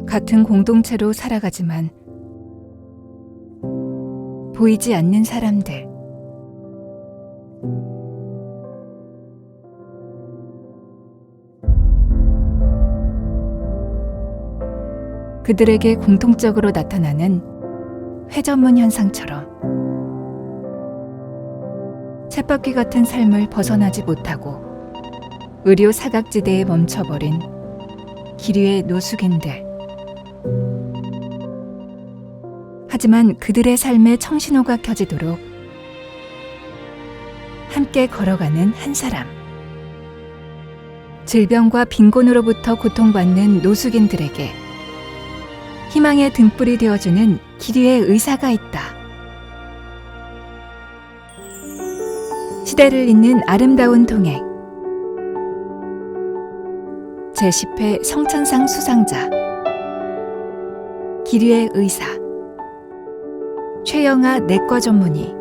같은 공동체로 살아가지만 보이지 않는 사람들. 그들에게 공통적으로 나타나는 회전문 현상처럼 쳇바퀴 같은 삶을 벗어나지 못하고 의료 사각지대에 멈춰버린 기류의 노숙인들. 하지만 그들의 삶에 청신호가 켜지도록 함께 걸어가는 한 사람. 질병과 빈곤으로부터 고통받는 노숙인들에게 희망의 등불이 되어주는 기류의 의사가 있다. 시대를 잇는 아름다운 동행. 제10회 성천상 수상자 기류의 의사 최영아 내과 전문의.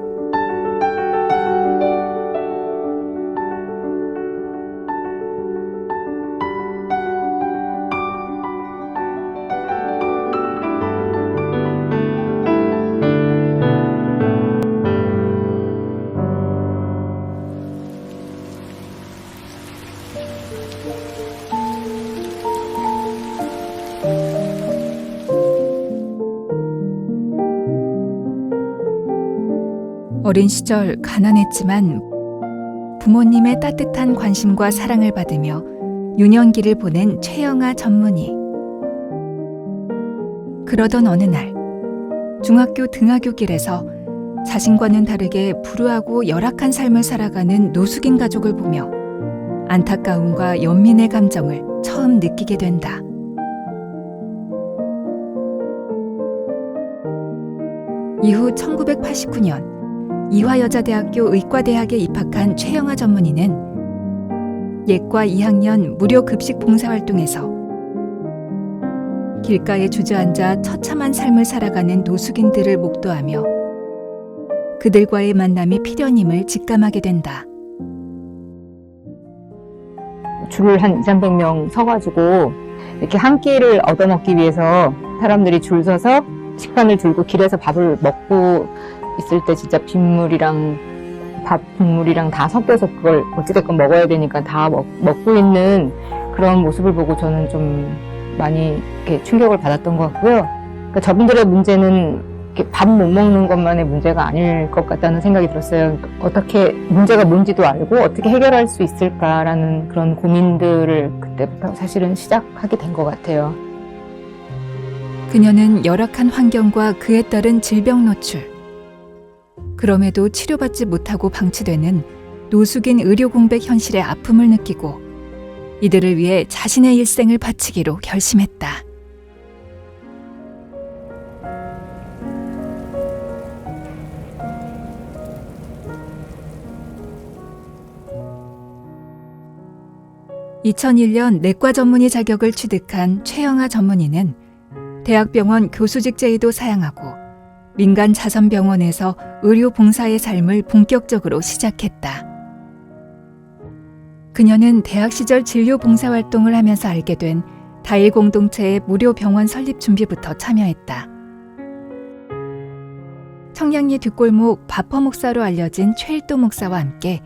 어린 시절 가난했지만 부모님의 따뜻한 관심과 사랑을 받으며 유년기를 보낸 최영아 전문의. 그러던 어느 날 중학교 등하굣길에서 자신과는 다르게 불우하고 열악한 삶을 살아가는 노숙인 가족을 보며 안타까움과 연민의 감정을 처음 느끼게 된다. 이후 1989년 이화여자대학교 의과대학에 입학한 최영아 전문의는 예과 2학년 무료 급식 봉사활동에서 길가에 주저앉아 처참한 삶을 살아가는 노숙인들을 목도하며 그들과의 만남이 필연임을 직감하게 된다. 줄을 한 200~300명 서가지고 이렇게 한 끼를 얻어먹기 위해서 사람들이 줄 서서 식판을 들고 길에서 밥을 먹고 있을 때 진짜 빗물이랑 밥 국물이랑 다 섞여서 그걸 어찌됐건 먹어야 되니까 다 먹고 있는 그런 모습을 보고 저는 좀 많이 이렇게 충격을 받았던 것 같고요. 그러니까 저분들의 문제는 밥 못 먹는 것만의 문제가 아닐 것 같다는 생각이 들었어요. 그러니까 어떻게 문제가 뭔지도 알고 어떻게 해결할 수 있을까라는 그런 고민들을 그때부터 사실은 시작하게 된 것 같아요. 그녀는 열악한 환경과 그에 따른 질병 노출, 그럼에도 치료받지 못하고 방치되는 노숙인 의료 공백 현실의 아픔을 느끼고 이들을 위해 자신의 일생을 바치기로 결심했다. (2001년) 내과 전문의 자격을 취득한 최영아 전문의는 대학병원 교수직 제의도 사양하고 민간 자선병원에서 의료 봉사의 삶을 본격적으로 시작했다. 그녀는 대학 시절 진료 봉사활동을 하면서 알게 된 다일 공동체의 무료 병원 설립 준비부터 참여했다. 청량리 뒷골목 바퍼 목사로 알려진 최일도 목사와 함께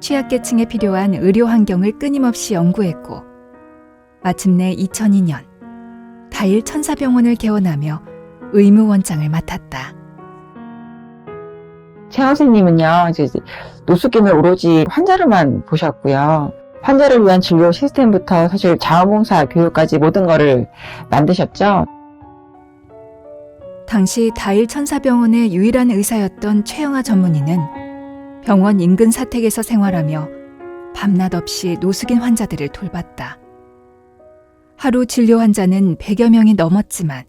취약계층에 필요한 의료 환경을 끊임없이 연구했고 마침내 2002년 다일 천사병원을 개원하며 의무원장을 맡았다. 최 선생님은요, 이제 노숙인을 오로지 환자로만 보셨고요. 환자를 위한 진료 시스템부터 사실 자원봉사 교육까지 모든 거를 만드셨죠. 당시 다일 천사병원의 유일한 의사였던 최영아 전문의는 병원 인근 사택에서 생활하며 밤낮 없이 노숙인 환자들을 돌봤다. 하루 진료 환자는 100여 명이 넘었지만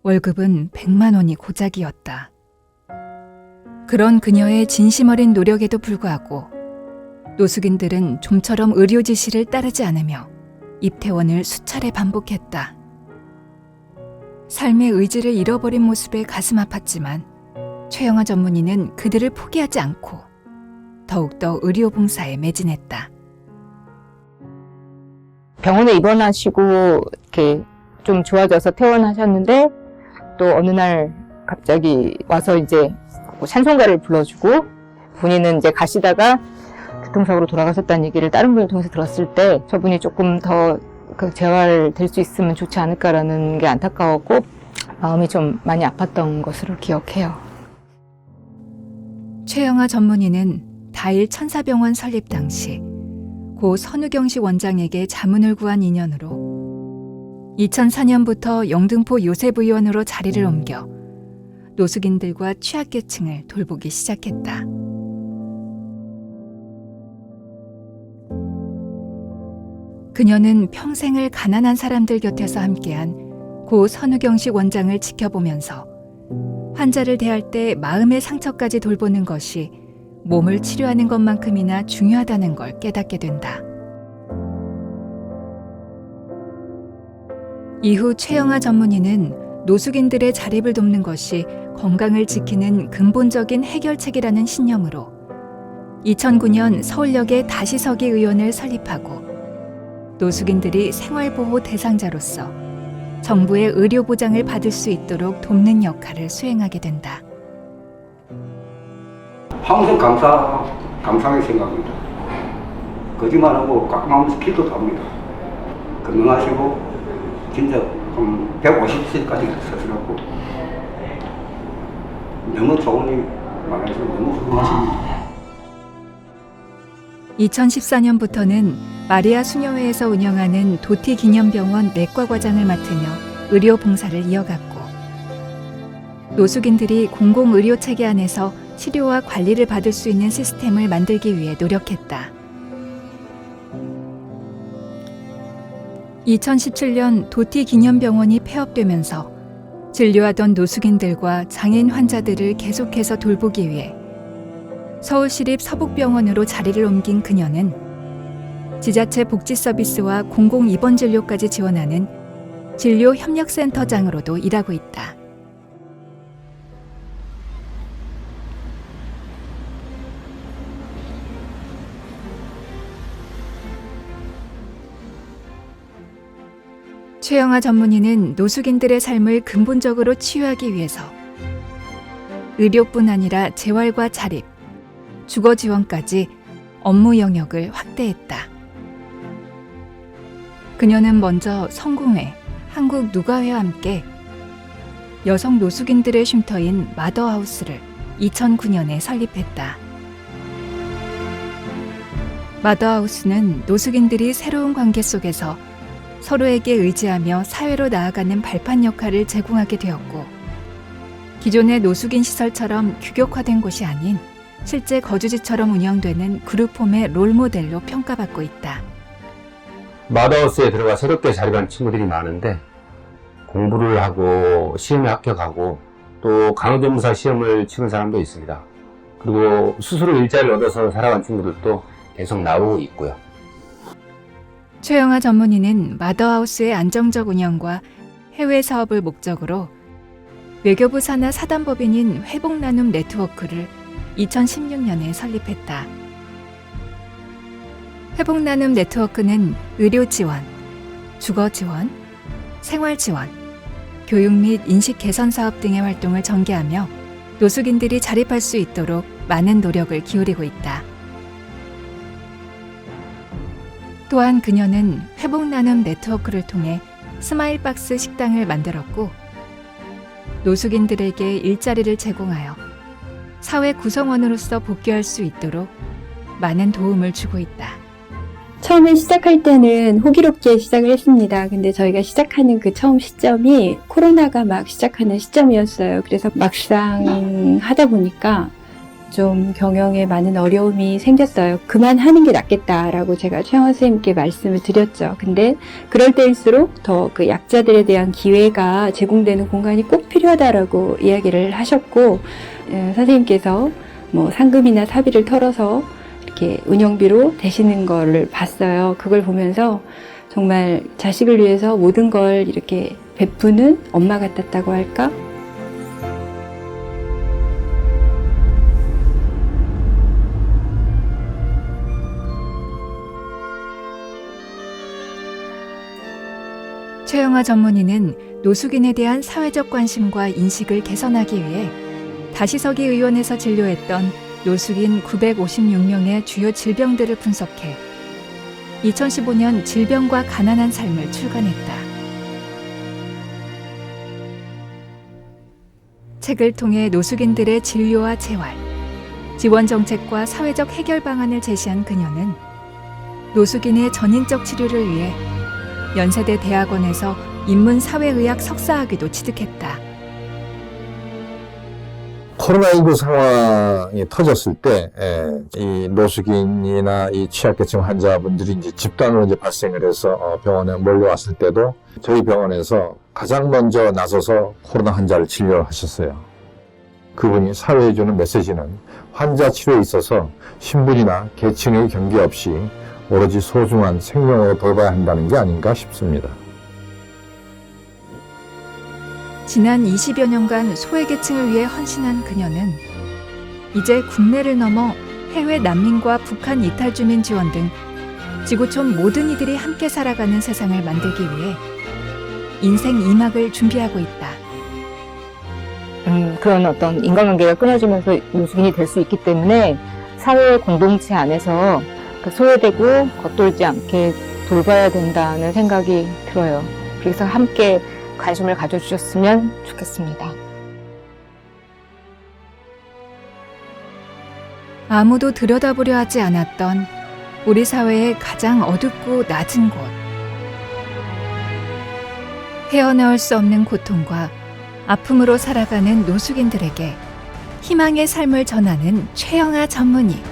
월급은 100만 원이 고작이었다. 그런 그녀의 진심 어린 노력에도 불구하고 노숙인들은 좀처럼 의료 지시를 따르지 않으며 입퇴원을 수차례 반복했다. 삶의 의지를 잃어버린 모습에 가슴 아팠지만 최영아 전문의는 그들을 포기하지 않고 더욱더 의료 봉사에 매진했다. 병원에 입원하시고 이렇게 좀 좋아져서 퇴원하셨는데 또 어느 날 갑자기 와서 이제 찬송가를 불러주고 본인은 이제 가시다가 교통사고로 돌아가셨다는 얘기를 다른 분을 통해서 들었을 때 저분이 조금 더 재활될 수 있으면 좋지 않을까라는 게 안타까웠고 마음이 좀 많이 아팠던 것으로 기억해요. 최영아 전문의는 다일 천사병원 설립 당시 고 선우경식 원장에게 자문을 구한 인연으로 2004년부터 영등포 요셉의원으로 자리를 옮겨 노숙인들과 취약계층을 돌보기 시작했다. 그녀는 평생을 가난한 사람들 곁에서 함께한 고 선우경식 원장을 지켜보면서 환자를 대할 때 마음의 상처까지 돌보는 것이 몸을 치료하는 것만큼이나 중요하다는 걸 깨닫게 된다. 이후 최영아 전문의는 노숙인들의 자립을 돕는 것이 건강을 지키는 근본적인 해결책이라는 신념으로 2009년 서울역에 다시서기 의원을 설립하고 노숙인들이 생활보호 대상자로서 정부의 의료 보장을 받을 수 있도록 돕는 역할을 수행하게 된다. 평생 감사하게 생각합니다. 거짓말하고 깎아먹으면서 기도도 합니다. 건강하시고 진짜 150세까지 사시라고 너무 좋은 일 많아서 너무 훌륭하십니다. 2014년부터는 마리아 수녀회에서 운영하는 도티기념병원 내과과장을 맡으며 의료 봉사를 이어갔고 노숙인들이 공공의료체계 안에서 치료와 관리를 받을 수 있는 시스템을 만들기 위해 노력했다. 2017년 도티기념병원이 폐업되면서 진료하던 노숙인들과 장애인 환자들을 계속해서 돌보기 위해 서울시립 서북병원으로 자리를 옮긴 그녀는 지자체 복지 서비스와 공공 입원 진료까지 지원하는 진료 협력센터장으로도 일하고 있다. 최영아 전문의는 노숙인들의 삶을 근본적으로 치유하기 위해서 의료뿐 아니라 재활과 자립, 주거 지원까지 업무 영역을 확대했다. 그녀는 먼저 성공회, 한국누가회와 함께 여성 노숙인들의 쉼터인 마더하우스를 2009년에 설립했다. 마더하우스는 노숙인들이 새로운 관계 속에서 서로에게 의지하며 사회로 나아가는 발판 역할을 제공하게 되었고 기존의 노숙인 시설처럼 규격화된 곳이 아닌 실제 거주지처럼 운영되는 그룹홈의 롤모델로 평가받고 있다. 마더하우스에 들어가 새롭게 자립한 친구들이 많은데 공부를 하고 시험에 합격하고 또 간호조무사 시험을 치는 사람도 있습니다. 그리고 스스로 일자리를 얻어서 살아간 친구들도 계속 나오고 있고요. 최영아 전문의는 마더하우스의 안정적 운영과 해외 사업을 목적으로 외교부 산하 사단법인인 회복나눔 네트워크를 2016년에 설립했다. 회복나눔 네트워크는 의료 지원, 주거 지원, 생활 지원, 교육 및 인식 개선 사업 등의 활동을 전개하며 노숙인들이 자립할 수 있도록 많은 노력을 기울이고 있다. 또한 그녀는 회복나눔 네트워크를 통해 스마일박스 식당을 만들었고 노숙인들에게 일자리를 제공하여 사회 구성원으로서 복귀할 수 있도록 많은 도움을 주고 있다. 처음에 시작할 때는 호기롭게 시작을 했습니다. 근데 저희가 시작하는 그 처음 시점이 코로나가 막 시작하는 시점이었어요. 그래서 막상 하다 보니까 좀 경영에 많은 어려움이 생겼어요. 그만하는 게 낫겠다라고 제가 최영아 선생님께 말씀을 드렸죠. 근데 그럴 때일수록 더 그 약자들에 대한 기회가 제공되는 공간이 꼭 필요하다라고 이야기를 하셨고, 선생님께서 뭐 상금이나 사비를 털어서 이렇게 운영비로 되시는 거를 봤어요. 그걸 보면서 정말 자식을 위해서 모든 걸 이렇게 베푸는 엄마 같았다고 할까? 최영아 전문의는 노숙인에 대한 사회적 관심과 인식을 개선하기 위해 다시서기 의원에서 진료했던 노숙인 956명의 주요 질병들을 분석해 2015년 질병과 가난한 삶을 출간했다. 책을 통해 노숙인들의 진료와 재활, 지원 정책과 사회적 해결 방안을 제시한 그녀는 노숙인의 전인적 치료를 위해 연세대 대학원에서 인문사회의학 석사학위도 취득했다. 코로나19 상황이 터졌을 때, 이 노숙인이나 이 취약계층 환자분들이 이제 집단으로 이제 발생을 해서 병원에 몰려왔을 때도 저희 병원에서 가장 먼저 나서서 코로나 환자를 진료하셨어요. 그분이 사회에 주는 메시지는 환자 치료에 있어서 신분이나 계층의 경계 없이 오로지 소중한 생명으로 돌봐야 한다는 게 아닌가 싶습니다. 지난 20여 년간 소외계층을 위해 헌신한 그녀는 이제 국내를 넘어 해외 난민과 북한 이탈 주민 지원 등 지구촌 모든 이들이 함께 살아가는 세상을 만들기 위해 인생 2막을 준비하고 있다. 그런 어떤 인간관계가 끊어지면서 노숙인이 될 수 있기 때문에 사회 공동체 안에서 소외되고 겉돌지 않게 돌봐야 된다는 생각이 들어요. 그래서 함께 관심을 가져주셨으면 좋겠습니다. 아무도 들여다보려 하지 않았던 우리 사회의 가장 어둡고 낮은 곳. 헤어나올 수 없는 고통과 아픔으로 살아가는 노숙인들에게 희망의 삶을 전하는 최영아 전문의.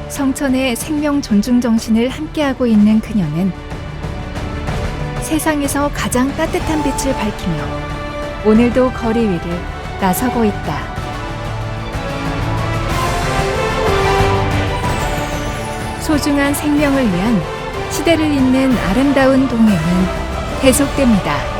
성천의 생명 존중 정신을 함께하고 있는 그녀는 세상에서 가장 따뜻한 빛을 밝히며 오늘도 거리 위를 나서고 있다. 소중한 생명을 위한 시대를 잇는 아름다운 동행은 계속됩니다.